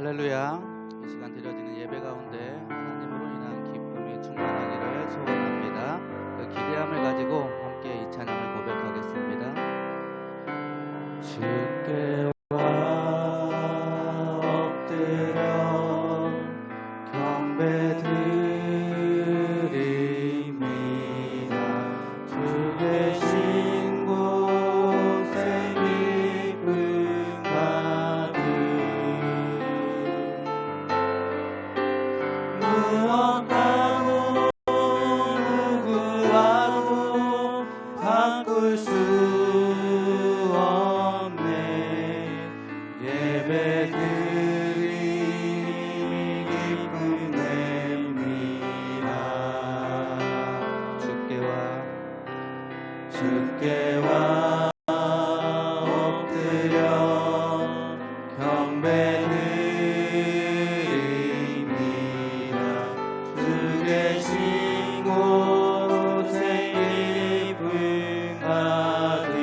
할렐루야. 이 시간 드려지는 예배 가운데 하나님으로 인한 기쁨이 충만하기를 소원합니다. 그 기대함을 가지고 함께 이 찬양을 고백하겠습니다. 주께 엎드려 경배드립니다. 주 계신 곳에 기쁨 가득 무엇과도 누구와도 바꿀 수 없네. 예배드림이 기쁨 냅니다. 주께와 엎드려 경배드립니다. 주 계신 곳에 기쁨 가득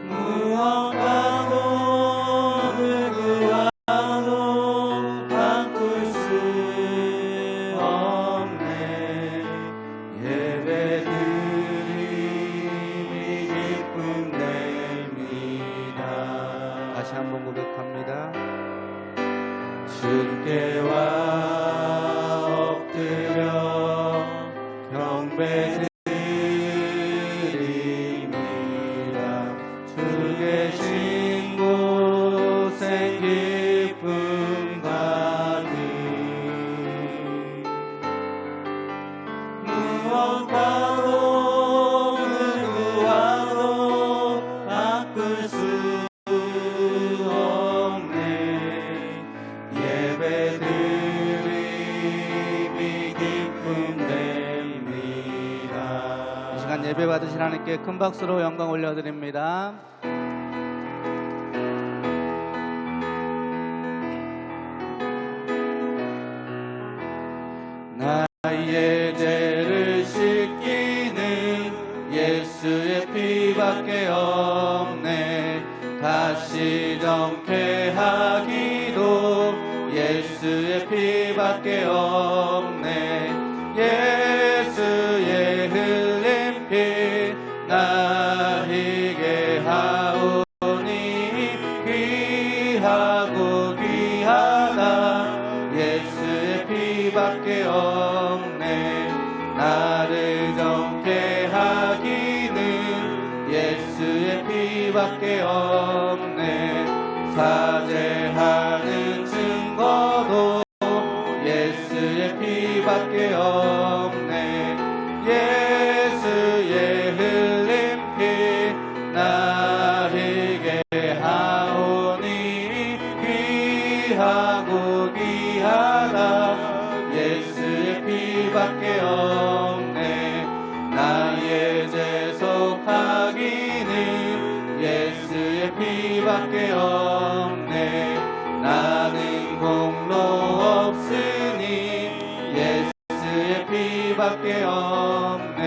무엇과도 누구와도 바꿀 수 없네. 예배드림이 기쁨 냅니다. 다시 한번 고백합니다. 주께와 엎드려 경배드립니다. 주 계신 곳에 기쁨 가득 무엇과도 누구와도 바꿀 수 없네. 예배드림이 기쁨 냅니다. 이 시간 예배 받으신 하나님께 큰 박수로 영광 올려드립니다. 나의 죄를 씻기는 예수의 피밖에 없네. 다시 정케하기도 예수의 피밖에 없네. 예수의 흘린 피 나에게 하오니 귀하고 귀하다. 예수의 피밖에 없네. 나를 정케 하기는 예수의 피밖에 없네. 사죄하는 증거도 예수의 피밖에 없네. 예수의 흘린 피 나에게 하오니 귀하고 귀하다. 예수의 피밖에 없네. 나의 죄 속하기는 예수의 피밖에 없네. 나는 공로 없으니 예수의 피밖에 없네.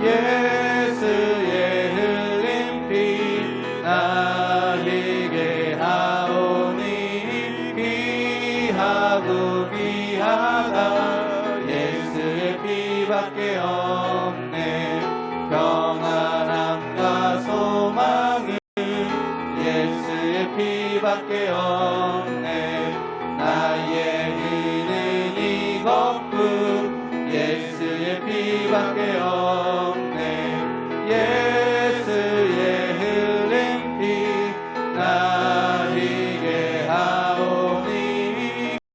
예수의 흘린 피 나에게 하오니 귀하고 귀하다. 예수의 피밖에 없네. 평안함과 소망은 예수의 피밖에 없네. 나의 의는 이것뿐 예수의 피밖에 없네. 예수의 흘린 피 나에게 하오니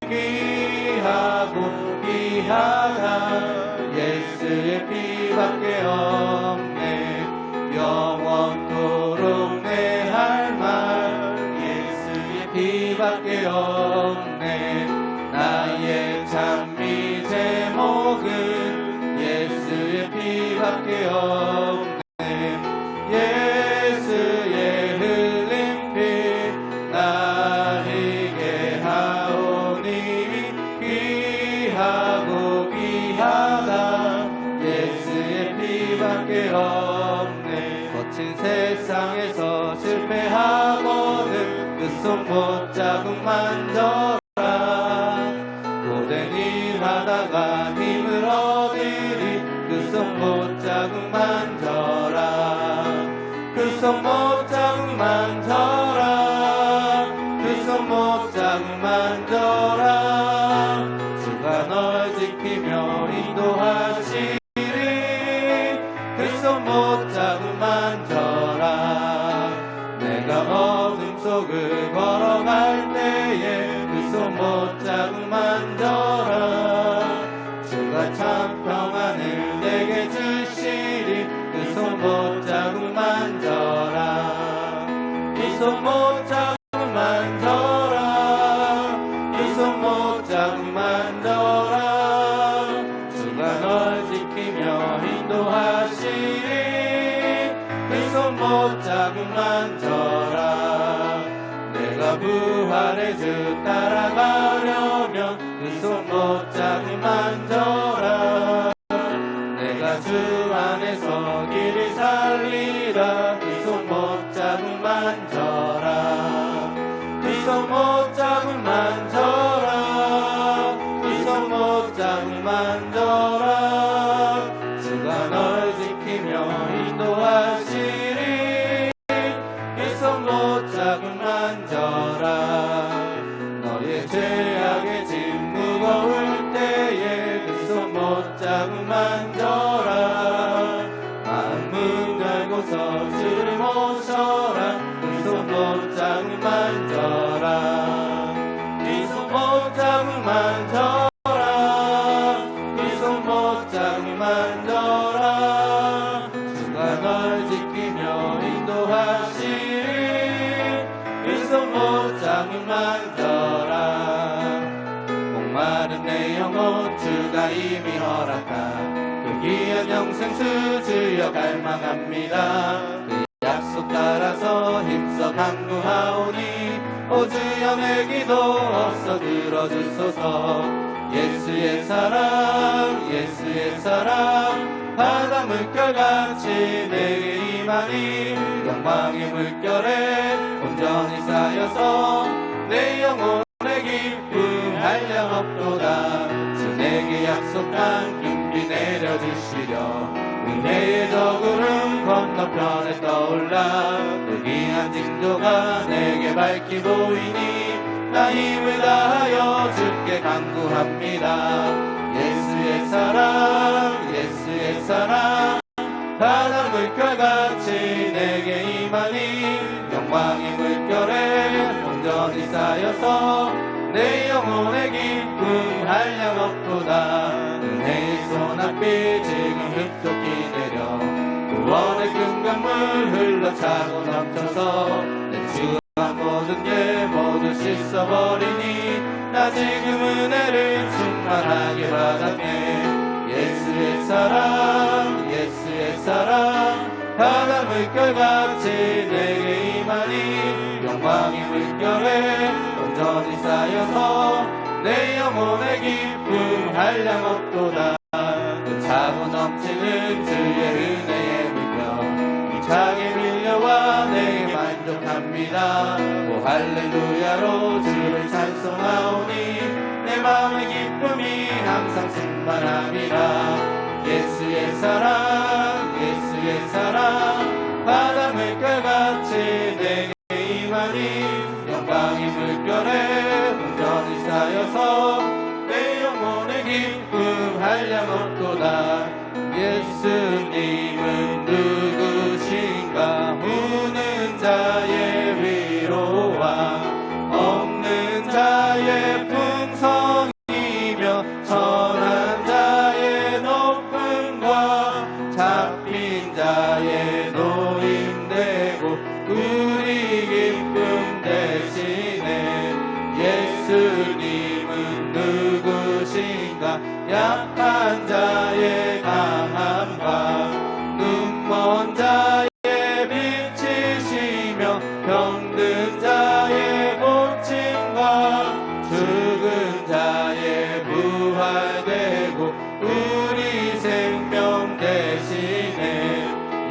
귀하고 귀하다. 예수의 피밖에 없네. 영원토록 내 할 말 예수의 피밖에 없네. 나의 찬미 제목은 예수의 피밖에 없네. 예수의 흘린 피 나에게 하오니 귀하고 귀하다. 예수의 피밖에 없네. 거친 세상에서 실패하거든 손 못자국 만져라. 고된 일 하다가 힘을 얻으리. 그 손 못자국 만져라. 그 손 못자국 만져라. 그 손 못자국 만져라. 주가 널 지키며 인도하시리. 그 손 못자국 만져라. 내가 어둠 속을 걸어갈 때에 그 손 못자국 만져라. 주가 참 평안을 내게 주시리. 그 손 못자국 만져라. 이 손 못자국 만져라. 이 손 못자국 만져라. 주가 널 지키며 인도하시리. 그 손 못자국 만져라. 내가 부활의 주 따라가려면 그 손 못자국 만져라. 내가 주 안에서 길을 살리라. 그 손 못자국 만져라. 그 손 못자국 만져라. 그 손 못자국 만져라. 주가 널 지키며 인도하시리. 그 손 못자국 만져라. 너의 죄악의 짐 무거울 때에 그 손 못자국 만져라. 마음 문 열고서 주를 모셔라. 그 손 못자국 만져라. 이 손 못자국 만져라. 이 손 못자국 만져라. 주가 널 지키며 인도하시리. 이 손 못자국 만져라. 목마른 내 영혼 주가 이미 허락한 그 귀한 영생수 주여 갈망합니다. 그 약속 따라서 힘써 간구하오니 오 주여 내 기도 없어 들어주소서. 예수의 사랑 예수의 사랑 바다 물결같이 내게 임하니 영광의 물결에 온전히 쌓여서 내 영혼의 기쁨 한량 없도다. 주 내게 약속한 금비 내려주시려. 은혜의 저구름 건너편에 떠올라. 그 귀한 징조가 내게 밝히 보이니 나 힘을 다하여 주께 간구합니다. 예수의 사랑 예수의 사랑 바다 물결같이 내게 임하니 영광의 물결에 온전히 쌓여서 내 영혼의 기쁨 한량 없도다. 은혜의 소낙비 지금 흡족히 내려 구원의 큰 강물 흘러차고 넘쳐서 내 주한 모든 게 모두 씻어버리니 나 지금 은혜를 충만하게 받았네. 예수의 사랑 예수의 사랑 바다 물결같이 내게 임하니 영광의 물결에 온전히 쌓여서 내 영혼의 기쁨 한량 없도다. 그 차고 넘치는 주의 은혜의 물결 힘차게 밀려와 내게 만족합니다. 오 할렐루야로 주를 찬송하오니 내 마음의 기쁨이 항상 충만합니다. 예수의 사랑 예수의 사랑 바다 물결같이 내게 임하니 영광의 물결에 온전히 쌓여서 내 영혼의 기쁨 한량 없도다. 예수님은 누구신가. 우는 자의 위로와 없는 자의 풍성이며 천한 자의 높음과 잡힌 자의 노임되고 우리 기쁨 대신에 예수님은 누구신가. 약한 자의 강함과 눈먼 자의 빛이시며 병든 자의 고침과 죽은 자의 부활되고 우리 생명 대신에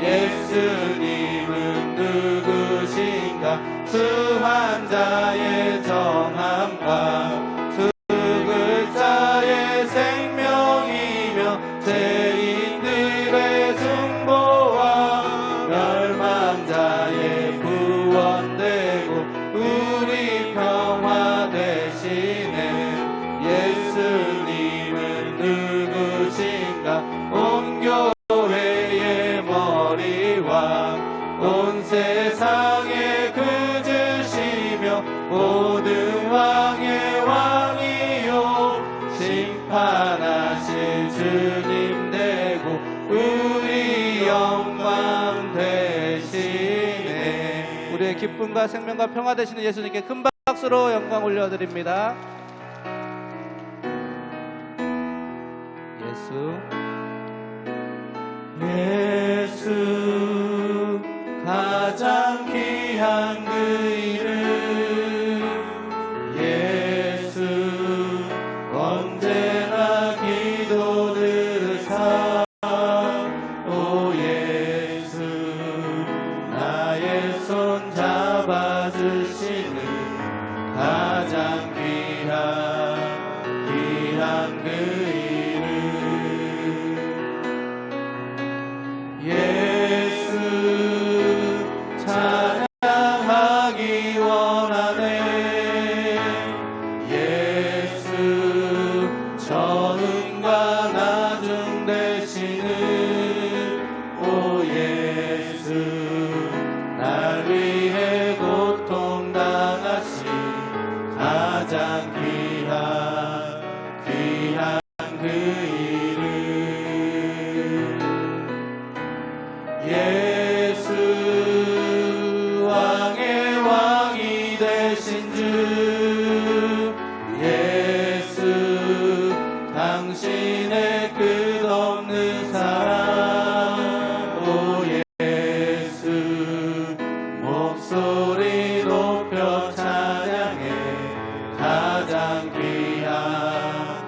예수님은 누구신가. 수한 자 자의 정함과 두 글자의 생명이며 죄인들의 중보와 멸망자의 구원되고 우리 평화 되시네. 예수님은 누구신가? 온 교회의 머리와 온 세상의 그주시며 모든 왕의 왕이요 심판하실 주님 되고 우리 영광 되시네. 우리의 기쁨과 생명과 평화 되시는 예수님께 큰 박수로 영광 올려드립니다. 예수 가장 귀한 그 이름 예수 언제나 기도 들으사 오 예수 나의 손 잡아주시는 가장 귀한 그 이름 예수 찬양하기 원하네. 예수 처음과 나중 되시는 오 예수 날 위해 고통 당하신 가장 귀한 그 이름 예수 왕의 왕이 되신 주 예수 당신의 끝없는 사랑 오 예수 목소리 높여 찬양해 가장 귀한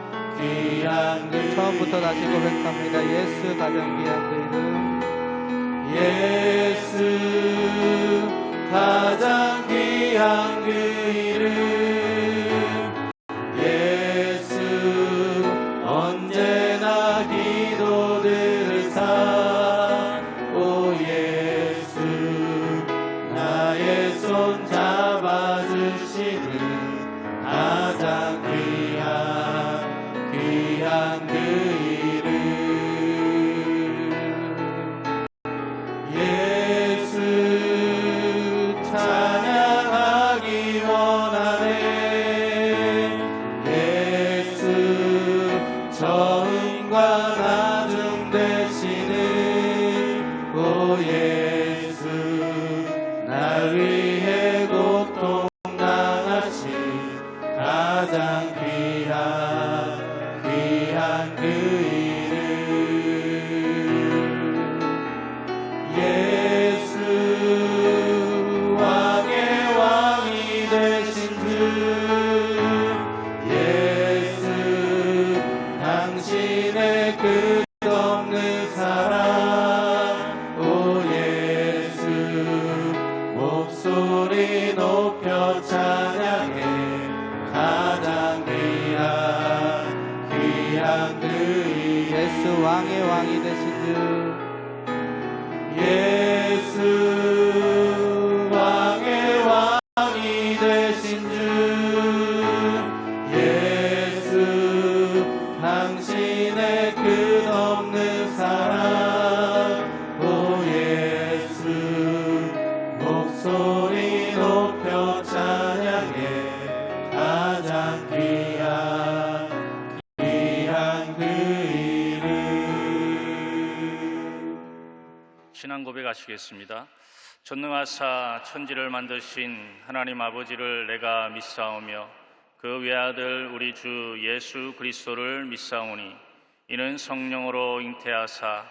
그 처음부터 다시 고백합니다. 예수 가장 귀한 그 이름 예수 가장 귀한 그 이름 예수 언제나 기도 들으사 오 예수 나의 손 잡아주시는 가장 귀한 그 이름 예수 찬양하기 원하네. 예수 처음과 나중 되시는 오 예수 날 위해 고통 당하신 가장 귀한 그 이름 예수 왕의 왕이 되신 주 예수 당신의 끝없는 사랑 오 예수 목소리 높여 찬양해 가장 귀한 그 이름 예수 왕의 왕이 되신 주 예수 왕의 왕이 되신 주 예수 당신의 끝없는 사랑 오 예수 목소리 높여 찬양해 가장 귀한 그 이름 신앙 고백하시겠습니다. 전능하사 천지를 만드신 하나님 아버지를 내가 믿사오며 그 외아들 우리 주 예수 그리스도를 믿사오니 이는 성령으로 잉태하사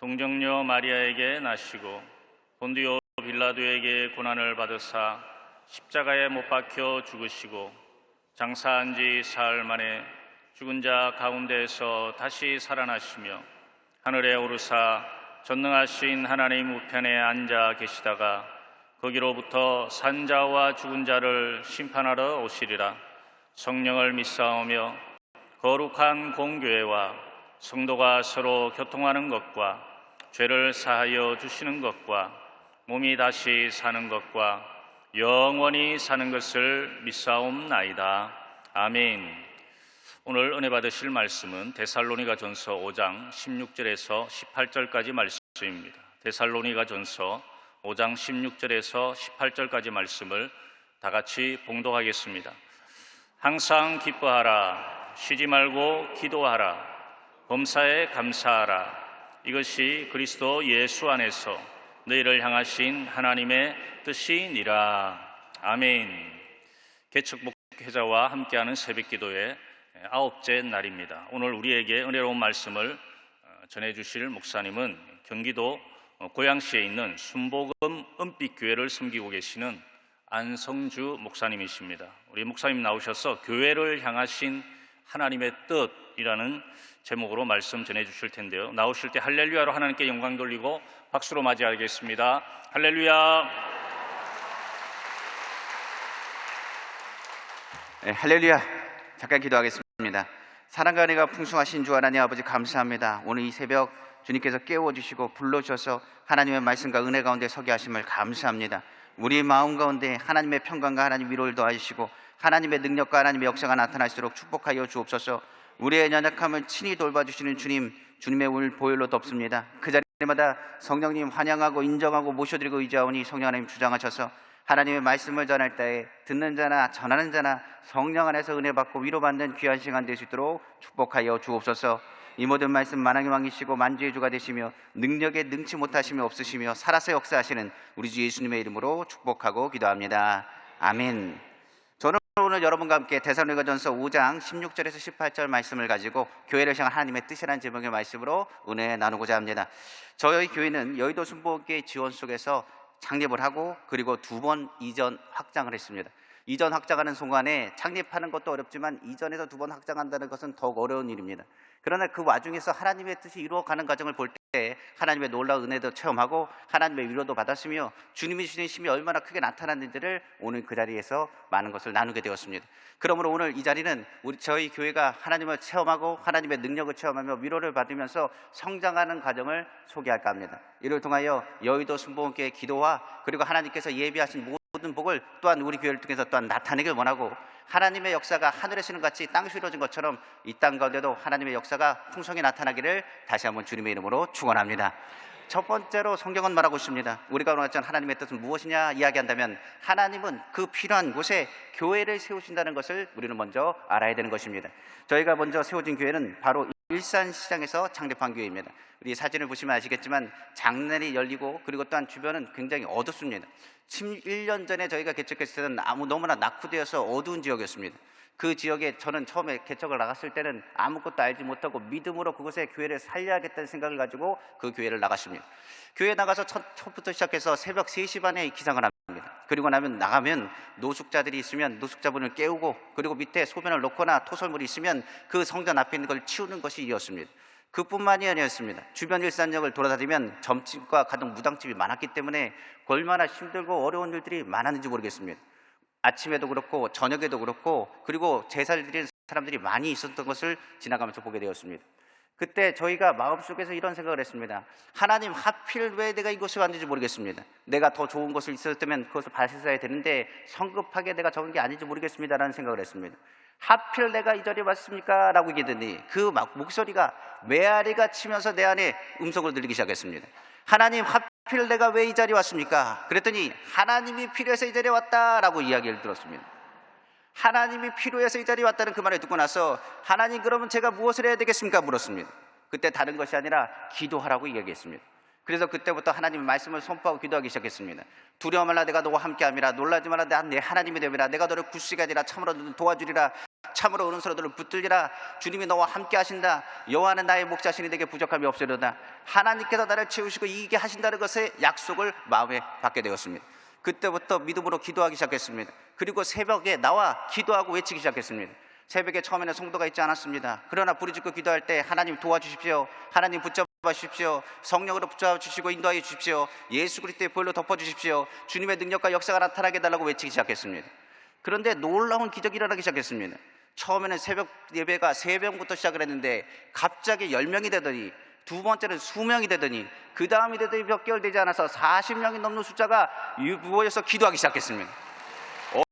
동정녀 마리아에게 나시고 본디오 빌라도에게 고난을 받으사 십자가에 못 박혀 죽으시고 장사한 지 사흘 만에 죽은 자 가운데에서 다시 살아나시며 하늘에 오르사 전능하신 하나님 우편에 앉아 계시다가 거기로부터 산자와 죽은 자를 심판하러 오시리라. 성령을 믿사오며 거룩한 공교회와 성도가 서로 교통하는 것과 죄를 사하여 주시는 것과 몸이 다시 사는 것과 영원히 사는 것을 믿사옵나이다. 아멘. 오늘 은혜 받으실 말씀은 데살로니가전서 5장 16절에서 18절까지 말씀입니다. 데살로니가전서 5장 16절에서 18절까지 말씀을 다 같이 봉독하겠습니다. 항상 기뻐하라. 쉬지 말고 기도하라. 범사에 감사하라. 이것이 그리스도 예수 안에서 너희를 향하신 하나님의 뜻이니라. 아멘. 개척 목회자와 함께하는 새벽기도의 9째 날입니다. 오늘 우리에게 은혜로운 말씀을 전해주실 목사님은 경기도 고양시에 있는 순복음 은빛교회를 섬기고 계시는 안성주 목사님이십니다. 우리 목사님 나오셔서 교회를 향하신 하나님의 뜻이라는 제목으로 말씀 전해주실 텐데요. 나오실 때 할렐루야로 하나님께 영광 돌리고 박수로 맞이하겠습니다. 할렐루야. 네, 할렐루야. 잠깐 기도하겠습니다. 사랑과 은혜가 풍성하신 주 하나님 아버지 감사합니다. 오늘 이 새벽 주님께서 깨워주시고 불러주셔서 하나님의 말씀과 은혜 가운데 서게 하심을 감사합니다. 우리 마음 가운데 하나님의 평강과 하나님 위로를 더하시고 하나님의 능력과 하나님의 역사가 나타날수록 축복하여 주옵소서. 우리의 연약함을 친히 돌봐주시는 주님의 오늘 보혈로 덮습니다. 그 자리마다 성령님 환영하고 인정하고 모셔드리고 의지하오니 성령 하나님 주장하셔서 하나님의 말씀을 전할 때에 듣는 자나 전하는 자나 성령 안에서 은혜 받고 위로받는 귀한 시간 될 수 있도록 축복하여 주옵소서. 이 모든 말씀 만왕의 왕이시고 만주의 주가 되시며 능력에 능치 못하심이 없으시며 살아서 역사하시는 우리 주 예수님의 이름으로 축복하고 기도합니다. 아멘. 저는 오늘 여러분과 함께 데살로니가전서 5장 16절에서 18절 말씀을 가지고 교회를 향한 하나님의 뜻이라는 제목의 말씀으로 은혜 나누고자 합니다. 저희 교회는 여의도 순복음교회 지원 속에서 창립을 하고 그리고 2번 이전 확장을 했습니다. 이전 확장하는 순간에 창립하는 것도 어렵지만 이전에서 2번 확장한다는 것은 더욱 어려운 일입니다. 그러나 그 와중에서 하나님의 뜻이 이루어가는 과정을 볼 때 하나님의 놀라운 은혜도 체험하고 하나님의 위로도 받았으며 주님이 주신 힘이 얼마나 크게 나타났는지를 오늘 그 자리에서 많은 것을 나누게 되었습니다. 그러므로 오늘 이 자리는 저희 교회가 하나님을 체험하고 하나님의 능력을 체험하며 위로를 받으면서 성장하는 과정을 소개할까 합니다. 이를 통하여 여의도 순복음교회 기도와 그리고 하나님께서 예비하신 모든 복을 또한 우리 교회를 통해서 또한 나타내길 원하고 하나님의 역사가 하늘에서는 같이 땅에서 이루어진 것처럼 이 땅 가운데도 하나님의 역사가 풍성히 나타나기를 다시 한번 주님의 이름으로 축원합니다. 첫 번째로 성경은 말하고 있습니다. 우리가 원하는 하나님의 뜻은 무엇이냐 이야기한다면 하나님은 그 필요한 곳에 교회를 세우신다는 것을 우리는 먼저 알아야 되는 것입니다. 저희가 먼저 세워진 교회는 바로 일산시장에서 창립한 교회입니다. 우리 사진을 보시면 아시겠지만 장날이 열리고 그리고 또한 주변은 굉장히 어둡습니다. 11년 전에 저희가 개척했을 때는 너무나 낙후되어서 어두운 지역이었습니다. 그 지역에 저는 처음에 개척을 나갔을 때는 아무것도 알지 못하고 믿음으로 그곳에 교회를 살려야겠다는 생각을 가지고 그 교회를 나갔습니다. 교회 나가서 첫부터 시작해서 새벽 3시 반에 기상을 합니다. 그리고 나가면 노숙자들이 있으면 노숙자분을 깨우고 그리고 밑에 소변을 놓거나 토설물이 있으면 그 성전 앞에 있는 걸 치우는 것이 이었습니다. 그뿐만이 아니었습니다. 주변 일산역을 돌아다니면 점집과 가동 무당집이 많았기 때문에 얼마나 힘들고 어려운 일들이 많았는지 모르겠습니다. 아침에도 그렇고 저녁에도 그렇고 그리고 제사를 드리는 사람들이 많이 있었던 것을 지나가면서 보게 되었습니다. 그때 저희가 마음속에서 이런 생각을 했습니다. 하나님, 하필 왜 내가 이곳에 왔는지 모르겠습니다. 내가 더 좋은 곳을 있었다면 그것을 발휘해야 되는데 성급하게 내가 적은 게 아닌지 모르겠습니다라는 생각을 했습니다. 하필 내가 이 자리에 왔습니까? 라고 얘기했더니 그 목소리가 메아리가 치면서 내 안에 음성을 들리기 시작했습니다. 하나님, 하필 내가 왜 이 자리에 왔습니까? 그랬더니 하나님이 필요해서 이 자리에 왔다라고 이야기를 들었습니다. 하나님이 필요해서 이 자리에 왔다는 그 말을 듣고 나서 하나님, 그러면 제가 무엇을 해야 되겠습니까? 물었습니다. 그때 다른 것이 아니라 기도하라고 이야기했습니다. 그래서 그때부터 하나님의 말씀을 선포하고 기도하기 시작했습니다. 두려워 말라, 내가 너와 함께함이라. 놀라지 말라, 난 내 하나님이 됨이라. 내가 너를 굳세게 하리라. 참으로 너를 도와주리라. 참으로 오른손으로 너를 붙들리라. 주님이 너와 함께 하신다. 여호와는 나의 목자시니 내게 부족함이 없으리로다. 하나님께서 나를 채우시고 이기게 하신다는 것의 약속을 마음에 받게 되었습니다. 그때부터 믿음으로 기도하기 시작했습니다. 그리고 새벽에 나와 기도하고 외치기 시작했습니다. 새벽에 처음에는 성도가 있지 않았습니다. 그러나 부르짖고 기도할 때 하나님 도와주십시오, 하나님 붙잡아 주십시오. 성령으로 붙잡아 주시고 인도하여 주십시오. 예수 그리스도의 보혈로 덮어 주십시오. 주님의 능력과 역사가 나타나게 해달라고 외치기 시작했습니다. 그런데 놀라운 기적이 일어나기 시작했습니다. 처음에는 새벽 예배가 3명부터 시작을 했는데 갑자기 10명이 되더니, 두 번째는 수명이 되더니, 그 다음이 되더니 몇 개월 되지 않아서 40명이 넘는 숫자가 모여서 기도하기 시작했습니다.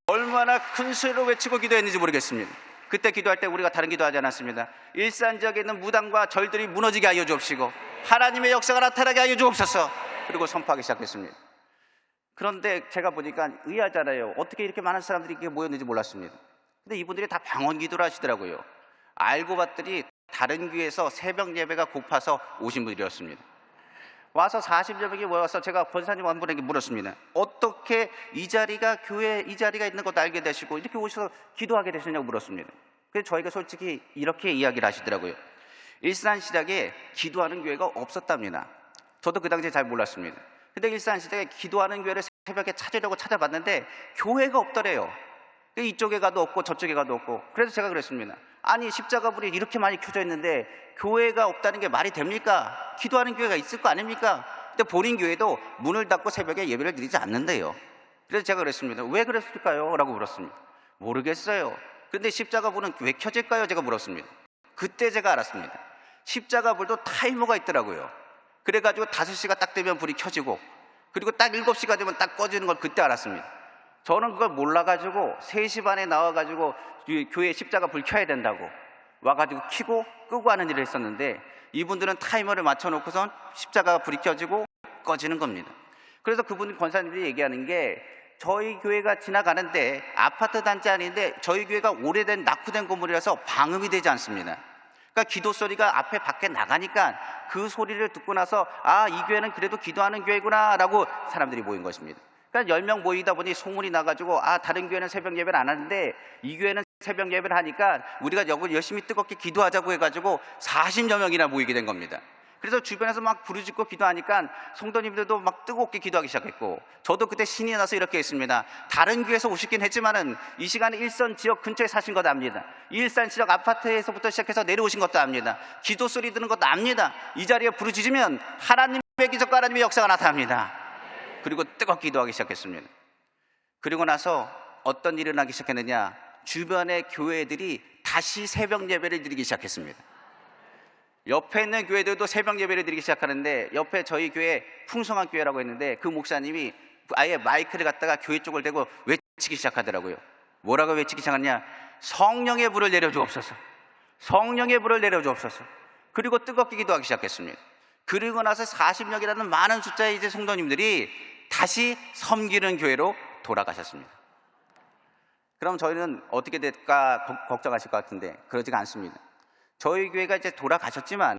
얼마나 큰 소리로 외치고 기도했는지 모르겠습니다. 그때 기도할 때 우리가 다른 기도하지 않았습니다. 일산 지역에 있는 무당과 절들이 무너지게 하여 주옵시고 하나님의 역사가 나타나게 하여 주옵소서. 그리고 선포하기 시작했습니다. 그런데 제가 보니까 의아하잖아요. 어떻게 이렇게 많은 사람들이 이렇게 모였는지 몰랐습니다. 근데 이분들이 다 방언 기도를 하시더라고요. 알고 봤더니 다른 교회에서 새벽 예배가 고파서 오신 분들이었습니다. 와서 40여 명이 모여서 제가 권사님 한 분에게 물었습니다. 어떻게 이 자리가 교회, 이 자리가 있는 것도 알게 되시고 이렇게 오셔서 기도하게 되시냐고 물었습니다. 그래서 저희가 솔직히 이렇게 이야기를 하시더라고요. 일산시장에 기도하는 교회가 없었답니다. 저도 그 당시에 잘 몰랐습니다. 근데 일산시장에 기도하는 교회를 새벽에 찾으려고 찾아봤는데 교회가 없더래요. 이쪽에 가도 없고 저쪽에 가도 없고. 그래서 제가 그랬습니다. 아니, 십자가불이 이렇게 많이 켜져 있는데 교회가 없다는 게 말이 됩니까? 기도하는 교회가 있을 거 아닙니까? 근데 본인 교회도 문을 닫고 새벽에 예배를 드리지 않는데요. 그래서 제가 그랬습니다. 왜 그랬을까요? 라고 물었습니다. 모르겠어요. 그런데 십자가불은 왜 켜질까요? 제가 물었습니다. 그때 제가 알았습니다. 십자가불도 타이머가 있더라고요. 그래가지고 5시가 딱 되면 불이 켜지고, 그리고 딱 7시가 되면 딱 꺼지는 걸 그때 알았습니다. 저는 그걸 몰라가지고 3시 반에 나와가지고 교회 십자가 불 켜야 된다고 와가지고 켜고 끄고 하는 일을 했었는데, 이분들은 타이머를 맞춰놓고선 십자가가 불이 켜지고 꺼지는 겁니다. 그래서 그분 권사님들이 얘기하는 게, 저희 교회가 지나가는데 아파트 단지 아닌데 저희 교회가 오래된 낙후된 건물이라서 방음이 되지 않습니다. 그러니까 기도 소리가 앞에 밖에 나가니까 그 소리를 듣고 나서 아, 이 교회는 그래도 기도하는 교회구나 라고 사람들이 모인 것입니다. 그러니까 10명 모이다 보니 소문이 나가지고 아, 다른 교회는 새벽 예배를 안 하는데 이 교회는 새벽 예배를 하니까 우리가 열심히 뜨겁게 기도하자고 해가지고 40여 명이나 모이게 된 겁니다. 그래서 주변에서 막 부르짖고 기도하니까 성도님들도 막 뜨겁게 기도하기 시작했고, 저도 그때 신이 나서 이렇게 했습니다. 다른 교회에서 오시긴 했지만은 이 시간에 일선 지역 근처에 사신 것도 압니다. 일산 지역 아파트에서부터 시작해서 내려오신 것도 압니다. 기도 소리 듣는 것도 압니다. 이 자리에 부르짖으면 하나님의 기적과 하나님의 역사가 나타납니다. 그리고 뜨겁게 기도하기 시작했습니다. 그리고 나서 어떤 일이 일어나기 시작했느냐, 주변의 교회들이 다시 새벽 예배를 드리기 시작했습니다. 옆에 있는 교회들도 새벽 예배를 드리기 시작하는데, 옆에 저희 교회 풍성한 교회라고 했는데 그 목사님이 아예 마이크를 갖다가 교회 쪽을 대고 외치기 시작하더라고요. 뭐라고 외치기 시작하냐, 성령의 불을 내려주옵소서, 성령의 불을 내려주옵소서. 그리고 뜨겁게 기도하기 시작했습니다. 그리고 나서 40명이라는 많은 숫자의 이제 성도님들이 다시 섬기는 교회로 돌아가셨습니다. 그럼 저희는 어떻게 될까 걱정하실 것 같은데 그러지가 않습니다. 저희 교회가 이제 돌아가셨지만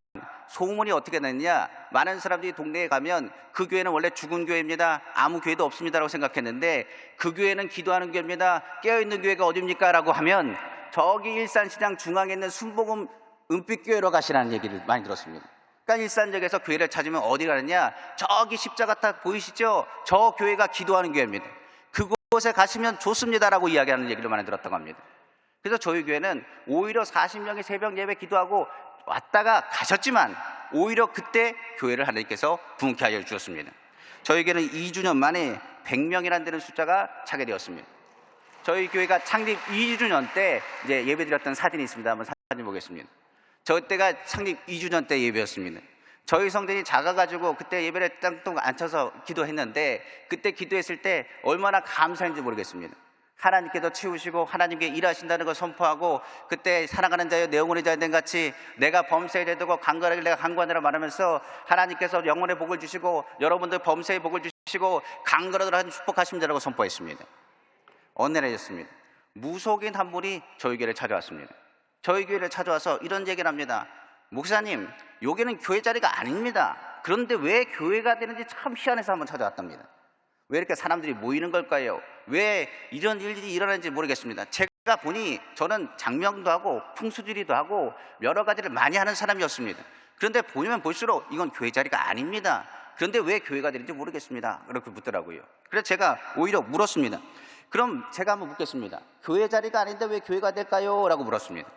소문이 어떻게 났냐, 많은 사람들이 동네에 가면 그 교회는 원래 죽은 교회입니다, 아무 교회도 없습니다라고 생각했는데 그 교회는 기도하는 교회입니다, 깨어있는 교회가 어딥니까? 라고 하면 저기 일산시장 중앙에 있는 순복음 은빛교회로 가시라는 얘기를 많이 들었습니다. 그러니까 일산역에서 교회를 찾으면 어디 가느냐, 저기 십자가 탑 보이시죠? 저 교회가 기도하는 교회입니다. 그곳에 가시면 좋습니다라고 이야기하는 얘기를 많이 들었다고 합니다. 그래서 저희 교회는 오히려 40명이 새벽 예배 기도하고 왔다가 가셨지만 오히려 그때 교회를 하나님께서 부흥케 하여 주셨습니다. 저희 교회는 2주년 만에 100명이라는 데는 숫자가 차게 되었습니다. 저희 교회가 창립 2주년 때 이제 예배 드렸던 사진이 있습니다. 한번 사진 보겠습니다. 저 때가 창립 2주년 때 예배였습니다. 저희 성전이 작아가지고 그때 예배를 땅동 앉혀서 기도했는데, 그때 기도했을 때 얼마나 감사했는지 모르겠습니다. 하나님께서 치우시고 하나님께 일하신다는 걸 선포하고, 그때 사랑하는 자여 내 영혼의 자녀 같이 내가 범사에 대두고 강건하길 내가 강구하느라 말하면서 하나님께서 영혼의 복을 주시고 여러분들 범사의 복을 주시고 강건하도록 하는 축복하십니다라고 선포했습니다. 어느 날이었습니다. 무속인 한 분이 저희 교회를 찾아왔습니다. 저희 교회를 찾아와서 이런 얘기를 합니다. 목사님, 여기는 교회 자리가 아닙니다. 그런데 왜 교회가 되는지 참 희한해서 한번 찾아왔답니다. 왜 이렇게 사람들이 모이는 걸까요? 왜 이런 일들이 일어나는지 모르겠습니다. 제가 보니 저는 장명도 하고 풍수지리도 하고 여러 가지를 많이 하는 사람이었습니다. 그런데 보면 볼수록 이건 교회 자리가 아닙니다. 그런데 왜 교회가 되는지 모르겠습니다. 그렇게 묻더라고요. 그래서 제가 오히려 물었습니다. 그럼 제가 한번 묻겠습니다. 교회 자리가 아닌데 왜 교회가 될까요? 라고 물었습니다.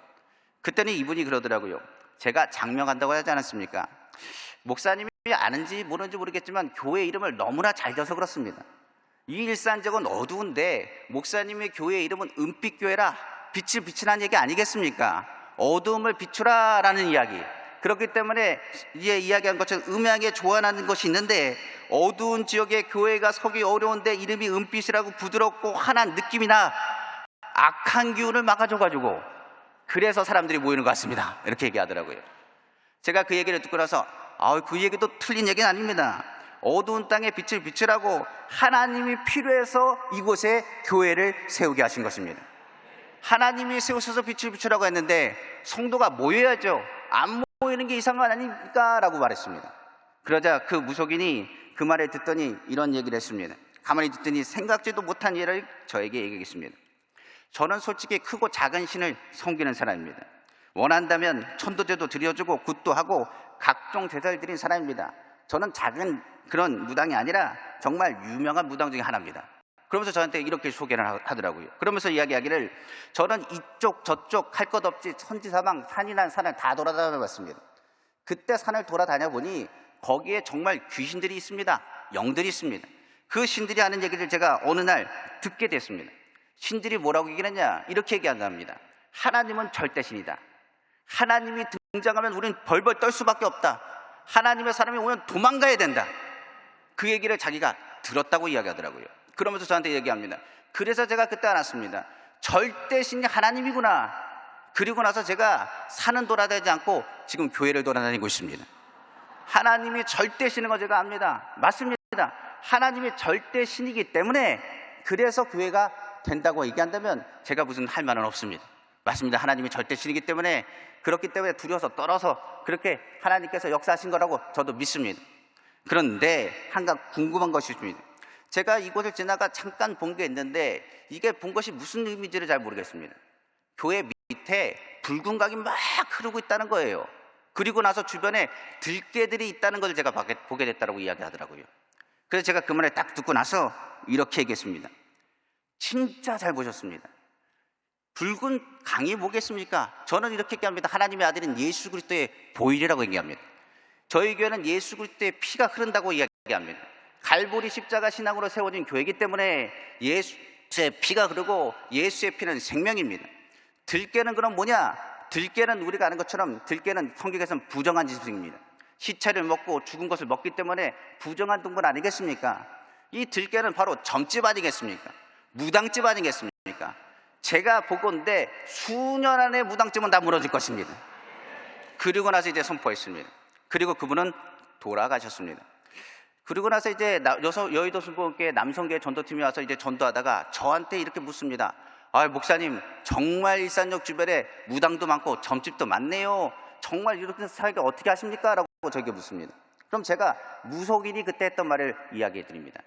그때는 이분이 그러더라고요. 제가 장명한다고 하지 않았습니까? 목사님이 아는지 모르는지 모르겠지만 교회 이름을 너무나 잘 져서 그렇습니다. 이 일산적은 어두운데 목사님의 교회 이름은 은빛교회라 빛을 비추라는 얘기 아니겠습니까? 어두움을 비추라라는 이야기. 그렇기 때문에 이제 이야기한 것처럼 음향에 조안하는 것이 있는데 어두운 지역에 교회가 서기 어려운데 이름이 은빛이라고 부드럽고 환한 느낌이나 악한 기운을 막아줘가지고 그래서 사람들이 모이는 것 같습니다. 이렇게 얘기하더라고요. 제가 그 얘기를 듣고 나서 그 얘기도 틀린 얘기는 아닙니다. 어두운 땅에 빛을 비추라고 하나님이 필요해서 이곳에 교회를 세우게 하신 것입니다. 하나님이 세우셔서 빛을 비추라고 했는데 성도가 모여야죠. 안 모이는 게 이상한 거 아닙니까? 라고 말했습니다. 그러자 그 무속인이 그 말을 듣더니 이런 얘기를 했습니다. 가만히 듣더니 생각지도 못한 예를 저에게 얘기했습니다. 저는 솔직히 크고 작은 신을 섬기는 사람입니다. 원한다면 천도제도 드려주고 굿도 하고 각종 제사를 드린 사람입니다. 저는 작은 그런 무당이 아니라 정말 유명한 무당 중에 하나입니다. 그러면서 저한테 이렇게 소개를 하더라고요. 그러면서 이야기하기를 저는 이쪽 저쪽 할 것 없이 천지사방 산이란 산을 다 돌아다녀 봤습니다. 그때 산을 돌아다녀 보니 거기에 정말 귀신들이 있습니다. 영들이 있습니다. 그 신들이 하는 얘기를 제가 어느 날 듣게 됐습니다. 신들이 뭐라고 얘기했냐? 이렇게 얘기한답니다. 하나님은 절대신이다. 하나님이 등장하면 우리는 벌벌 떨 수밖에 없다. 하나님의 사람이 오면 도망가야 된다. 그 얘기를 자기가 들었다고 이야기하더라고요. 그러면서 저한테 얘기합니다. 그래서 제가 그때 알았습니다. 절대신이 하나님이구나. 그리고 나서 제가 산은 돌아다니지 않고 지금 교회를 돌아다니고 있습니다. 하나님이 절대신인 거 제가 압니다. 맞습니다. 하나님이 절대신이기 때문에 그래서 교회가 된다고 얘기한다면 제가 무슨 할 말은 없습니다. 맞습니다. 하나님이 절대신이기 때문에 그렇기 때문에 두려워서 떨어서 그렇게 하나님께서 역사하신 거라고 저도 믿습니다. 그런데 한 가지 궁금한 것이 있습니다. 제가 이곳을 지나가 잠깐 본 게 있는데 이게 본 것이 무슨 의미인지를 잘 모르겠습니다. 교회 밑에 붉은 각이 막 흐르고 있다는 거예요. 그리고 나서 주변에 들개들이 있다는 걸 제가 보게 됐다고 이야기하더라고요. 그래서 제가 그 말을 딱 듣고 나서 이렇게 얘기했습니다. 진짜 잘 보셨습니다. 붉은 강이 뭐겠습니까? 저는 이렇게 얘기합니다. 하나님의 아들인 예수 그리스도의 보혈이라고 얘기합니다. 저희 교회는 예수 그리스도의 피가 흐른다고 이야기합니다. 갈보리 십자가 신앙으로 세워진 교회이기 때문에 예수의 피가 흐르고 예수의 피는 생명입니다. 들깨는 그럼 뭐냐? 들깨는 우리가 아는 것처럼 들깨는 성경에서는 부정한 짐승입니다. 시체를 먹고 죽은 것을 먹기 때문에 부정한 동물 아니겠습니까? 이 들깨는 바로 점집 아니겠습니까? 무당집 아니겠습니까? 제가 보건대 수년 안에 무당집은 다 무너질 것입니다. 그리고 나서 이제 선포했습니다. 그리고 그분은 돌아가셨습니다. 그리고 나서 이제 여의도 순복음교회 남성교회 전도팀이 와서 이제 전도하다가 저한테 이렇게 묻습니다. 목사님, 정말 일산역 주변에 무당도 많고 점집도 많네요. 정말 이렇게 살기 어떻게 하십니까? 라고 저에게 묻습니다. 그럼 제가 무속인이 그때 했던 말을 이야기해 드립니다.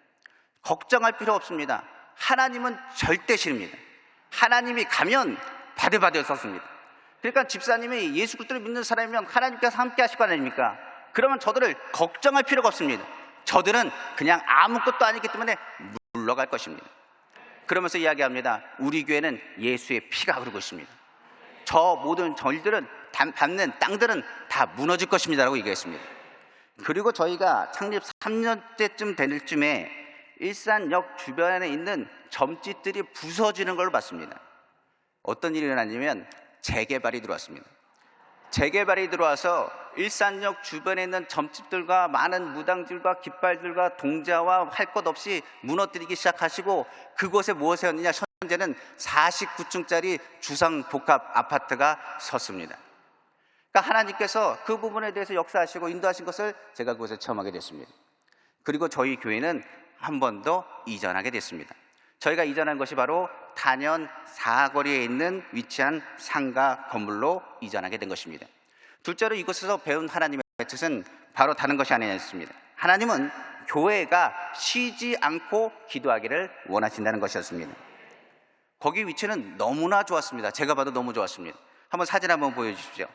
걱정할 필요 없습니다. 하나님은 절대신입니다. 하나님이 가면 바들바들 섰습니다. 그러니까 집사님이 예수 그리스도를 믿는 사람이면 하나님께서 함께 하실 거 아닙니까? 그러면 저들을 걱정할 필요가 없습니다. 저들은 그냥 아무것도 아니기 때문에 물러갈 것입니다. 그러면서 이야기합니다. 우리 교회는 예수의 피가 흐르고 있습니다. 저 모든 절들은 밟는 땅들은 다 무너질 것입니다 라고 얘기했습니다. 그리고 저희가 창립 3년째쯤 될 쯤에 일산역 주변에 있는 점집들이 부서지는 걸 봤습니다. 어떤 일이 일어났냐면 재개발이 들어왔습니다. 재개발이 들어와서 일산역 주변에 있는 점집들과 많은 무당들과 깃발들과 동자와 할 것 없이 무너뜨리기 시작하시고 그곳에 무엇을 했느냐? 현재는 49층짜리 주상복합 아파트가 섰습니다. 그러니까 하나님께서 그 부분에 대해서 역사하시고 인도하신 것을 제가 그곳에 체험하게 됐습니다. 그리고 저희 교회는 한 번 더 이전하게 됐습니다. 저희가 이전한 것이 바로 단연 사거리에 있는 위치한 상가 건물로 이전하게 된 것입니다. 둘째로 이곳에서 배운 하나님의 뜻은 바로 다른 것이 아니었습니다. 하나님은 교회가 쉬지 않고 기도하기를 원하신다는 것이었습니다. 거기 위치는 너무나 좋았습니다. 제가 봐도 너무 좋았습니다. 한번 사진 한번 보여주십시오.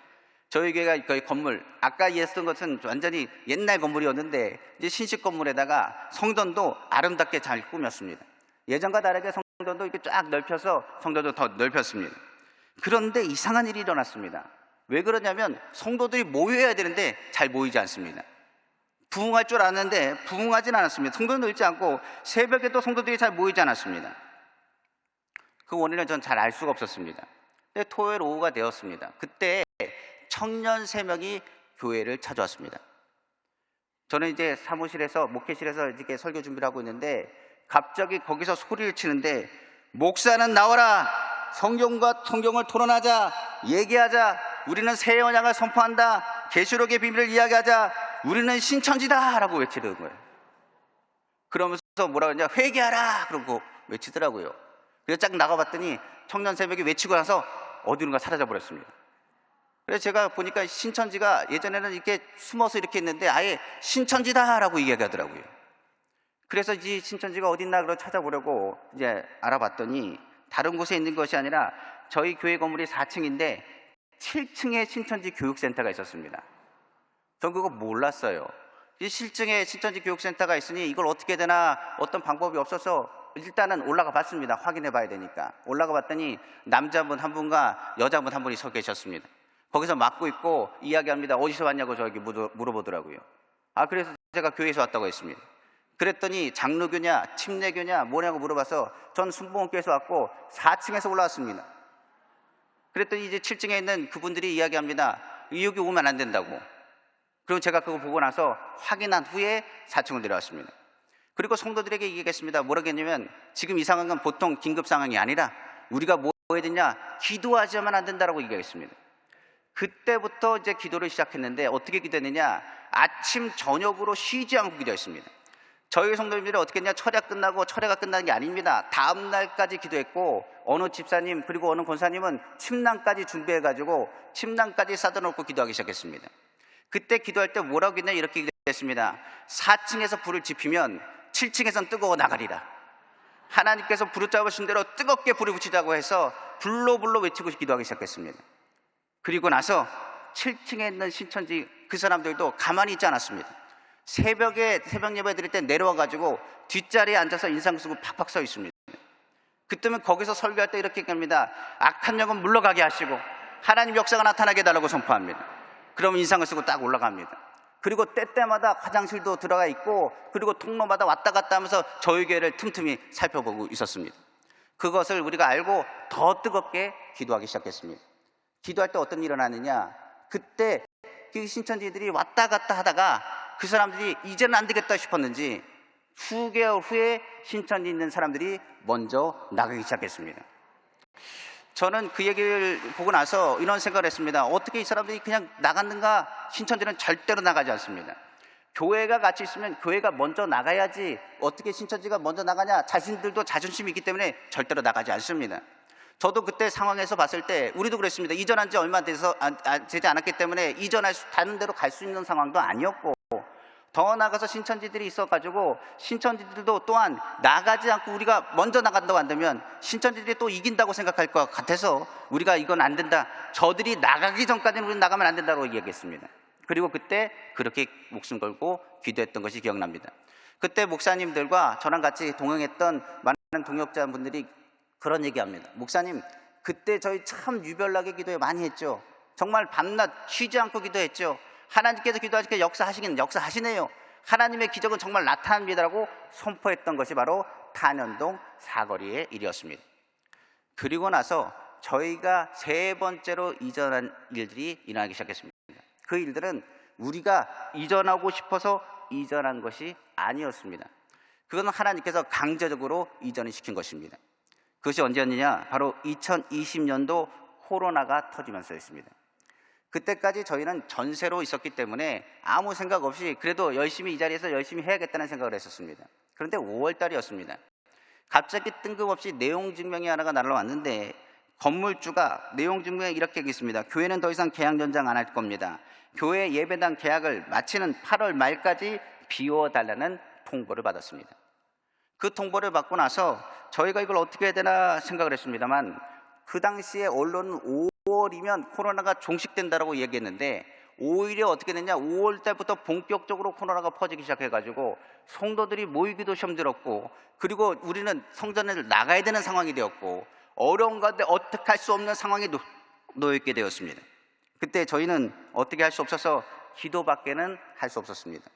저희 교회가 거의 건물, 아까 얘기했던 것은 완전히 옛날 건물이었는데 이제 신식 건물에다가 성전도 아름답게 잘 꾸몄습니다. 예전과 다르게 성전도 이렇게 쫙 넓혀서 성전도 더 넓혔습니다. 그런데 이상한 일이 일어났습니다. 왜 그러냐면 성도들이 모여야 되는데 잘 모이지 않습니다. 부흥할 줄 알았는데 부흥하진 않았습니다. 성도 늘지 않고 새벽에도 성도들이 잘 모이지 않았습니다. 그 원인을 전 잘 알 수가 없었습니다. 근데 토요일 오후가 되었습니다. 그때 청년 3명이 교회를 찾아왔습니다. 저는 이제 사무실에서, 목회실에서 이렇게 설교 준비를 하고 있는데 갑자기 거기서 소리를 치는데, 목사는 나와라! 성경을 토론하자! 얘기하자! 우리는 새 언약을 선포한다! 계시록의 비밀을 이야기하자! 우리는 신천지다! 라고 외치는 거예요. 그러면서 뭐라고 했냐? 회개하라! 그러고 외치더라고요. 그래서 쫙 나가봤더니 청년 3명이 외치고 나서 어디론가 사라져버렸습니다. 그래서 제가 보니까 신천지가 예전에는 이렇게 숨어서 이렇게 했는데 아예 신천지다! 라고 이야기하더라고요. 그래서 이 신천지가 어딨나 그러 찾아보려고 이제 알아봤더니 다른 곳에 있는 것이 아니라 저희 교회 건물이 4층인데 7층에 신천지 교육센터가 있었습니다. 전 그거 몰랐어요. 이 7층에 신천지 교육센터가 있으니 이걸 어떻게 해야 되나 어떤 방법이 없어서 일단은 올라가 봤습니다. 확인해 봐야 되니까. 올라가 봤더니 남자분 한 분과 여자분 한 분이 서 계셨습니다. 거기서 막고 있고 이야기합니다. 어디서 왔냐고 저에게 물어보더라고요. 그래서 제가 교회에서 왔다고 했습니다. 그랬더니 장로교냐 침례교냐 뭐냐고 물어봐서 전 순복음교회에서 왔고 4층에서 올라왔습니다. 그랬더니 이제 7층에 있는 그분들이 이야기합니다. 여기 오면 안 된다고. 그리고 제가 그거 보고 나서 확인한 후에 4층으로 내려왔습니다. 그리고 성도들에게 얘기했습니다. 뭐라고 했냐면 지금 이 상황은 보통 긴급 상황이 아니라 우리가 뭐 해야 되냐? 기도하지만 안 된다라고 얘기했습니다. 그때부터 이제 기도를 시작했는데 어떻게 기도했느냐? 아침 저녁으로 쉬지 않고 기도했습니다. 저희 성도님들이 어떻게 했냐? 철야가 끝나는 게 아닙니다. 다음 날까지 기도했고 어느 집사님 그리고 어느 권사님은 침낭까지 준비해가지고 침낭까지 싸다놓고 기도하기 시작했습니다. 그때 기도할 때 뭐라고 했냐? 이렇게 기도했습니다. 4층에서 불을 지피면 7층에선 뜨거워 나가리라. 하나님께서 부르짖으신 대로 뜨겁게 불을 붙이자고 해서 불로 외치고 기도하기 시작했습니다. 그리고 나서 7층에 있는 신천지 그 사람들도 가만히 있지 않았습니다. 새벽에 새벽 예배 드릴 때 내려와가지고 뒷자리에 앉아서 인상 쓰고 팍팍 서 있습니다. 그때면 거기서 설교할 때 이렇게 얘기합니다. 악한 영은 물러가게 하시고 하나님 역사가 나타나게 해달라고 선포합니다. 그러면 인상을 쓰고 딱 올라갑니다. 그리고 때때마다 화장실도 들어가 있고 그리고 통로마다 왔다 갔다 하면서 저희 교회를 틈틈이 살펴보고 있었습니다. 그것을 우리가 알고 더 뜨겁게 기도하기 시작했습니다. 기도할 때 어떤 일이 일어나느냐? 그때 그 신천지들이 왔다 갔다 하다가 그 사람들이 이제는 안 되겠다 싶었는지 수개월 후에 신천지 있는 사람들이 먼저 나가기 시작했습니다. 저는 그 얘기를 보고 나서 이런 생각을 했습니다. 어떻게 이 사람들이 그냥 나갔는가? 신천지는 절대로 나가지 않습니다. 교회가 같이 있으면 교회가 먼저 나가야지 어떻게 신천지가 먼저 나가냐? 자신들도 자존심이 있기 때문에 절대로 나가지 않습니다. 저도 그때 상황에서 봤을 때 우리도 그랬습니다. 이전한 지 얼마 되지 않았기 때문에 다른 데로 갈 수 있는 상황도 아니었고 더 나가서 신천지들이 있어가지고 신천지들도 또한 나가지 않고 우리가 먼저 나간다고 한다면 신천지들이 또 이긴다고 생각할 것 같아서 우리가 이건 안 된다. 저들이 나가기 전까지는 우리는 나가면 안 된다고 얘기했습니다. 그리고 그때 그렇게 목숨 걸고 기도했던 것이 기억납니다. 그때 목사님들과 저랑 같이 동행했던 많은 동역자분들이 그런 얘기합니다. 목사님, 그때 저희 참 유별나게 기도 많이 했죠. 정말 밤낮 쉬지 않고 기도했죠. 하나님께서 기도하시니까 역사하시네요. 하나님의 기적은 정말 나타납니다라고 선포했던 것이 바로 탄현동 사거리의 일이었습니다. 그리고 나서 저희가 3번째로 이전한 일들이 일어나기 시작했습니다. 그 일들은 우리가 이전하고 싶어서 이전한 것이 아니었습니다. 그건 하나님께서 강제적으로 이전을 시킨 것입니다. 그것이 언제였느냐? 바로 2020년도 코로나가 터지면서였습니다. 그때까지 저희는 전세로 있었기 때문에 아무 생각 없이 그래도 열심히 이 자리에서 열심히 해야겠다는 생각을 했었습니다. 그런데 5월 달이었습니다. 갑자기 뜬금없이 내용 증명이 하나가 날아왔는데 건물주가 내용 증명에 이렇게 얘기했습니다. 교회는 더 이상 계약 연장 안 할 겁니다. 교회 예배당 계약을 마치는 8월 말까지 비워달라는 통보를 받았습니다. 그 통보를 받고 나서 저희가 이걸 어떻게 해야 되나 생각을 했습니다만 그 당시에 언론은 5월이면 코로나가 종식된다라고 얘기했는데 오히려 어떻게 됐냐? 5월 달부터 본격적으로 코로나가 퍼지기 시작해가지고 성도들이 모이기도 힘들었고 그리고 우리는 성전에 나가야 되는 상황이 되었고 어려운 가운데 어떻게 할 수 없는 상황에 놓여있게 되었습니다. 그때 저희는 어떻게 할 수 없어서 기도밖에는 할 수 없었습니다.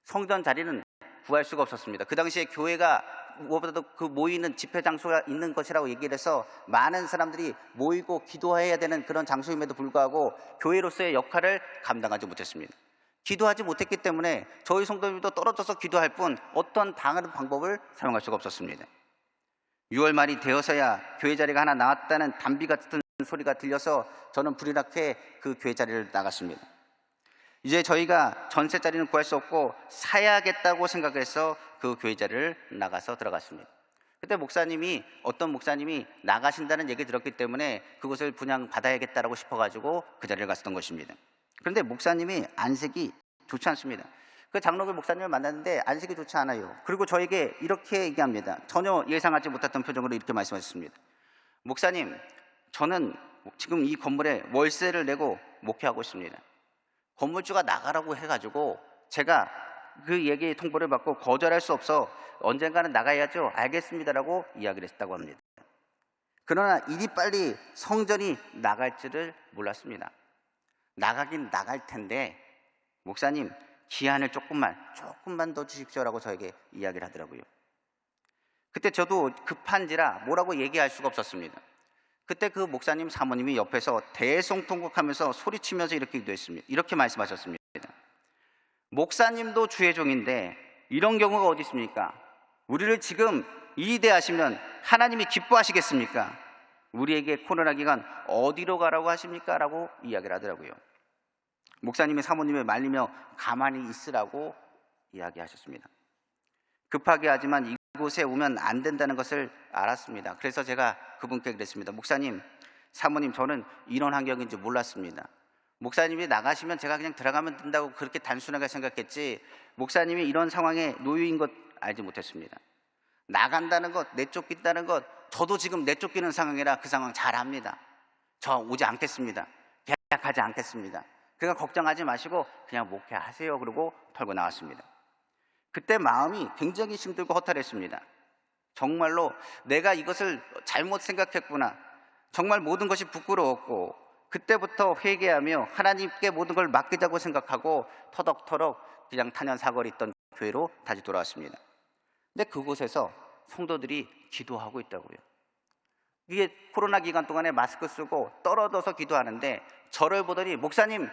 성전 자리는 구할 수가 없었습니다. 그 당시에 교회가 무엇보다도 그 모이는 집회 장소가 있는 것이라고 얘기를 해서 많은 사람들이 모이고 기도해야 되는 그런 장소임에도 불구하고 교회로서의 역할을 감당하지 못했습니다. 기도하지 못했기 때문에 저희 성도님도 떨어져서 기도할 뿐 어떤 다른 방법을 사용할 수가 없었습니다. 6월 말이 되어서야 교회 자리가 하나 나왔다는 담비 같은 소리가 들려서 저는 불이 나게 그 교회 자리를 나갔습니다. 이제 저희가 전세 자리는 구할 수 없고 사야겠다고 생각해서 그 교회 자리를 나가서 들어갔습니다. 그때 어떤 목사님이 나가신다는 얘기 들었기 때문에 그곳을 분양받아야겠다라고 싶어가지고 그 자리를 갔었던 것입니다. 그런데 목사님이 안색이 좋지 않습니다. 그 장로교 목사님을 만났는데 안색이 좋지 않아요. 그리고 저에게 이렇게 얘기합니다. 전혀 예상하지 못했던 표정으로 이렇게 말씀하셨습니다. 목사님, 저는 지금 이 건물에 월세를 내고 목회하고 있습니다. 건물주가 나가라고 해가지고 제가 그 얘기 통보를 받고 거절할 수 없어 언젠가는 나가야죠. 알겠습니다라고 이야기를 했다고 합니다. 그러나 이리 빨리 성전이 나갈 줄을 몰랐습니다. 나가긴 나갈 텐데 목사님 기한을 조금만 더 주십시오라고 저에게 이야기를 하더라고요. 그때 저도 급한지라 뭐라고 얘기할 수가 없었습니다. 그때 그 목사님 사모님이 옆에서 대성통곡하면서 소리치면서 이렇게 말씀하셨습니다. 목사님도 주의 종인데 이런 경우가 어디 있습니까? 우리를 지금 이대하시면 하나님이 기뻐하시겠습니까? 우리에게 코로나 기간 어디로 가라고 하십니까? 라고 이야기를 하더라고요. 목사님이 사모님을 말리며 가만히 있으라고 이야기하셨습니다. 급하게 하지만 이곳에 오면 안 된다는 것을 알았습니다. 그래서 제가 그분께 그랬습니다. 목사님, 사모님, 저는 이런 환경인지 몰랐습니다. 목사님이 나가시면 제가 그냥 들어가면 된다고 그렇게 단순하게 생각했지 목사님이 이런 상황에 놓인 것 알지 못했습니다. 나간다는 것, 내쫓긴다는 것, 저도 지금 내쫓기는 상황이라 그 상황 잘 압니다. 저 오지 않겠습니다. 계약하지 않겠습니다. 그러니까 걱정하지 마시고 그냥 목회하세요. 그러고 털고 나왔습니다. 그때 마음이 굉장히 힘들고 허탈했습니다. 정말로 내가 이것을 잘못 생각했구나. 정말 모든 것이 부끄러웠고 그때부터 회개하며 하나님께 모든 걸 맡기자고 생각하고 터덕터덕 그냥 탄현사거리 있던 교회로 다시 돌아왔습니다. 근데 그곳에서 성도들이 기도하고 있다고요. 이게 코로나 기간 동안에 마스크 쓰고 떨어져서 기도하는데 저를 보더니 목사님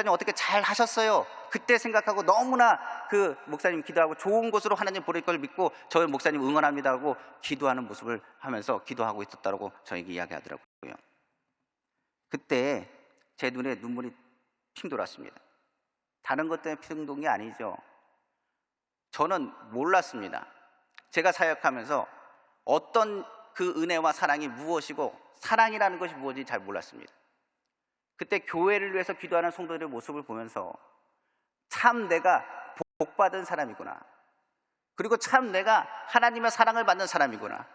어떻게 잘 하셨어요? 그때 생각하고 너무나 그 목사님 기도하고 좋은 곳으로 하나님 보낼 걸 믿고 저희 목사님 응원합니다 하고 기도하는 모습을 하면서 기도하고 있었다고 저에게 이야기하더라고요. 그때 제 눈에 눈물이 핑 돌았습니다. 다른 것 때문에 핑 돈 게 아니죠. 저는 몰랐습니다. 제가 사역하면서 어떤 그 은혜와 사랑이 무엇이고 사랑이라는 것이 무엇인지 잘 몰랐습니다. 그때 교회를 위해서 기도하는 성도들의 모습을 보면서 참 내가 복받은 사람이구나. 그리고 참 내가 하나님의 사랑을 받는 사람이구나.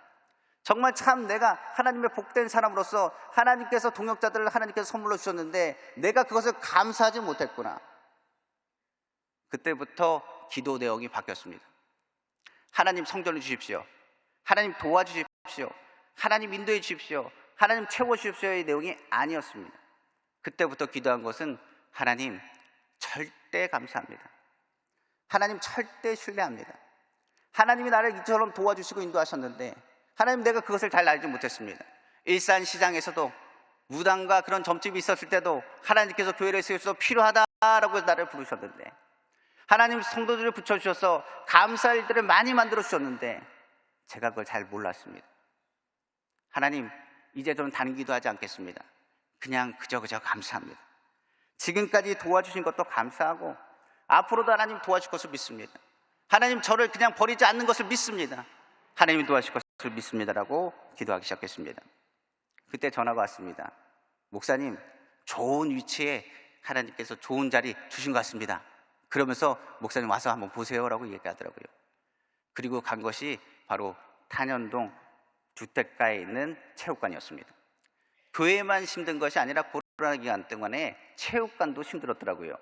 정말 참 내가 하나님의 복된 사람으로서 하나님께서 동역자들을 하나님께서 선물로 주셨는데 내가 그것을 감사하지 못했구나. 그때부터 기도 내용이 바뀌었습니다. 하나님 성전을 주십시오. 하나님 도와주십시오. 하나님 인도해 주십시오. 하나님 채워주십시오의 내용이 아니었습니다. 그때부터 기도한 것은 하나님 절대 감사합니다. 하나님 절대 신뢰합니다. 하나님이 나를 이처럼 도와주시고 인도하셨는데 하나님 내가 그것을 잘 알지 못했습니다. 일산시장에서도 무당과 그런 점집이 있었을 때도 하나님께서 교회를 세우셔서 필요하다라고 나를 부르셨는데 하나님 성도들을 붙여주셔서 감사할 일들을 많이 만들어주셨는데 제가 그걸 잘 몰랐습니다. 하나님 이제 저는 다른 기도하지 않겠습니다. 그냥 그저 감사합니다. 지금까지 도와주신 것도 감사하고 앞으로도 하나님 도와줄 것을 믿습니다. 하나님 저를 그냥 버리지 않는 것을 믿습니다. 하나님이 도와주실 것을 믿습니다라고 기도하기 시작했습니다. 그때 전화가 왔습니다. 목사님 좋은 위치에 하나님께서 좋은 자리 주신 것 같습니다. 그러면서 목사님 와서 한번 보세요라고 얘기하더라고요. 그리고 간 것이 바로 탄현동 주택가에 있는 체육관이었습니다. 교회만 힘든 것이 아니라 코로나 기간 동안에 체육관도 힘들었더라고요.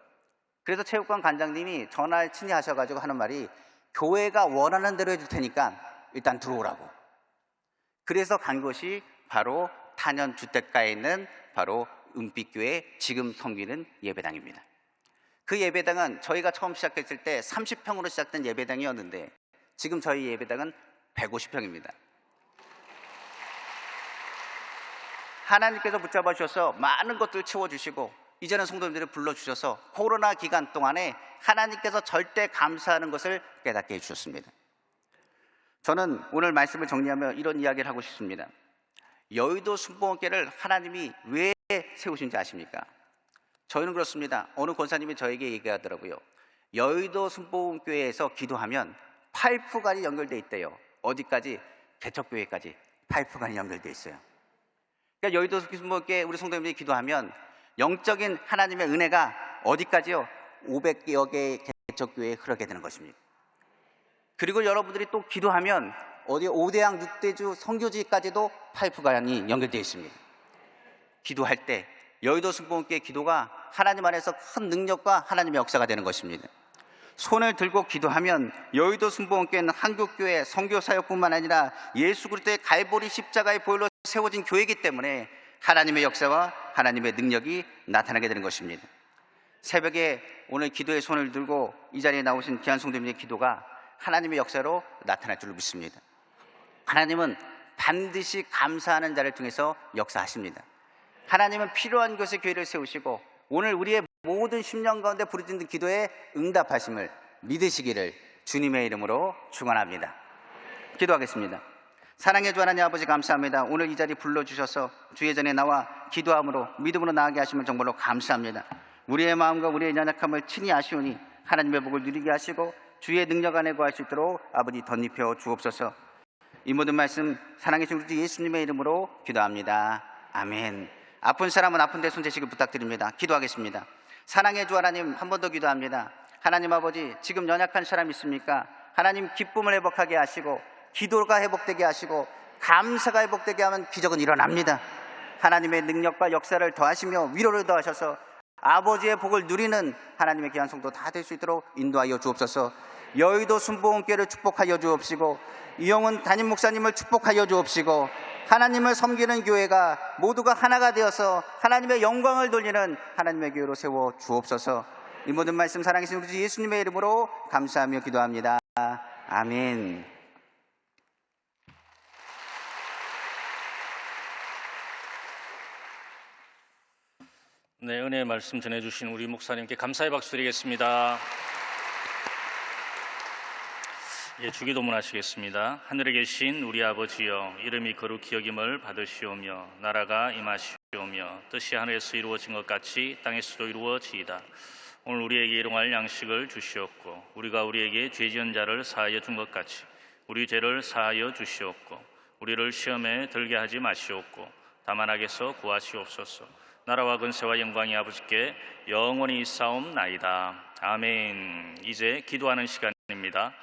그래서 체육관 관장님이 전화를 친히 하셔가지고 하는 말이 교회가 원하는 대로 해줄 테니까 일단 들어오라고. 그래서 간 것이 바로 탄현 주택가에 있는 바로 은빛교회 지금 섬기는 예배당입니다. 그 예배당은 저희가 처음 시작했을 때 30평으로 시작된 예배당이었는데 지금 저희 예배당은 150평입니다. 하나님께서 붙잡아 주셔서 많은 것들을 채워주시고 이제는 성도님들을 불러주셔서 코로나 기간 동안에 하나님께서 절대 감사하는 것을 깨닫게 해주셨습니다. 저는 오늘 말씀을 정리하며 이런 이야기를 하고 싶습니다. 여의도 순복음교회를 하나님이 왜 세우신지 아십니까? 저희는 그렇습니다. 어느 권사님이 저에게 얘기하더라고요. 여의도 순복음교회에서 기도하면 파이프관이 연결돼 있대요. 어디까지? 개척교회까지 파이프관이 연결돼 있어요. 그러니까 여의도 순복음교회 우리 성도님들이 기도하면 영적인 하나님의 은혜가 어디까지요? 500여 개의 개척교회에 흐르게 되는 것입니다. 그리고 여러분들이 또 기도하면 어디 5대양 6대주 선교지까지도 파이프관이 연결되어 있습니다. 기도할 때 여의도 순복음교회 기도가 하나님 안에서 큰 능력과 하나님의 역사가 되는 것입니다. 손을 들고 기도하면 여의도 순복음교회는 한국교회 선교사역뿐만 아니라 예수 그리스도의 갈보리 십자가의 보혈로 세워진 교회이기 때문에 하나님의 역사와 하나님의 능력이 나타나게 되는 것입니다. 새벽에 오늘 기도의 손을 들고 이 자리에 나오신 귀한 성도님의 기도가 하나님의 역사로 나타날 줄 믿습니다. 하나님은 반드시 감사하는 자를 통해서 역사하십니다. 하나님은 필요한 곳에 교회를 세우시고 오늘 우리의 모든 심령 가운데 부르짖는 기도에 응답하심을 믿으시기를 주님의 이름으로 축원합니다. 기도하겠습니다. 사랑의 주 하나님 아버지 감사합니다. 오늘 이 자리 불러주셔서 주의 전에 나와 기도함으로 믿음으로 나아가게 하시면 정말로 감사합니다. 우리의 마음과 우리의 연약함을 친히 아시오니 하나님의 복을 누리게 하시고 주의 능력 안에 거할 수 있도록 아버지 덧입혀 주옵소서. 이 모든 말씀 사랑의 우리 주 예수님의 이름으로 기도합니다. 아멘. 아픈 사람은 아픈 데 손대시길 부탁드립니다. 기도하겠습니다. 사랑의 주 하나님 한 번 더 기도합니다. 하나님 아버지 지금 연약한 사람 있습니까? 하나님 기쁨을 회복하게 하시고 기도가 회복되게 하시고 감사가 회복되게 하면 기적은 일어납니다. 하나님의 능력과 역사를 더하시며 위로를 더하셔서 아버지의 복을 누리는 하나님의 귀한 성도 다 될 수 있도록 인도하여 주옵소서. 여의도 순복음교회를 축복하여 주옵시고 이영훈 담임 목사님을 축복하여 주옵시고 하나님을 섬기는 교회가 모두가 하나가 되어서 하나님의 영광을 돌리는 하나님의 교회로 세워 주옵소서. 이 모든 말씀 사랑하신 우리 주 예수님의 이름으로 감사하며 기도합니다. 아멘. 네, 은혜의 말씀 전해주신 우리 목사님께 감사의 박수 드리겠습니다. 예, 주기도문 하시겠습니다. 하늘에 계신 우리 아버지여, 이름이 거룩히 여김을 받으시오며 나라가 임하시오며 뜻이 하늘에서 이루어진 것 같이 땅에서도 이루어지이다. 오늘 우리에게 일용할 양식을 주시옵고 우리가 우리에게 죄 지은 자를 사하여 준 것 같이 우리 죄를 사하여 주시옵고 우리를 시험에 들게 하지 마시옵고 다만 악에서 구하시옵소서. 나라와 근세와 영광이 아버지께 영원히 있사옵나이다. 아멘. 이제 기도하는 시간입니다.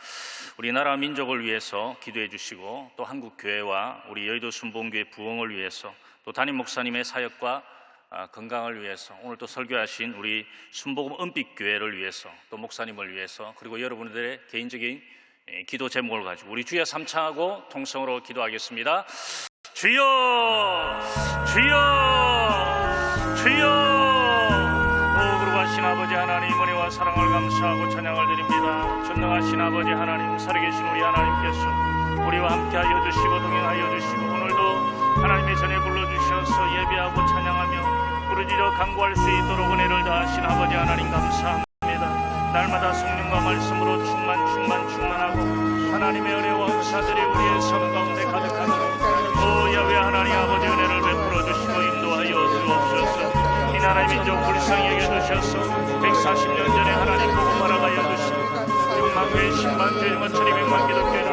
우리나라 민족을 위해서 기도해 주시고 또 한국교회와 우리 여의도 순복음교회 부흥을 위해서 또 담임 목사님의 사역과 건강을 위해서 오늘 또 설교하신 우리 순복음 은빛교회를 위해서 또 목사님을 위해서 그리고 여러분들의 개인적인 기도 제목을 가지고 우리 주여 삼창하고 통성으로 기도하겠습니다. 주여 주여 주여. 거룩하신 아버지 하나님 은혜와 사랑을 감사하고 찬양을 드립니다. 전능하신 아버지 하나님 살아계신 우리 하나님께서 우리와 함께하여 주시고 동행하여 주시고 오늘도 하나님의 전에 불러주셔서 예배하고 찬양하며 부르짖어 간구할 수 있도록 은혜를 다하신 아버지 하나님 감사합니다. 날마다 성령과 말씀으로 충만하고 하나님의 은혜와 은사들이 우리의 삶 가운데 가득하도록 오 야훼 하나님 아버지 은혜를 베풀어 주시고 인도하여 주옵소서. 이 나라의 민족 불쌍히 여겨주셔서 140년 전에 하나님 복음 알아가여 주시고 그리고 만교의 신방주의 것처럼 백만 기독교를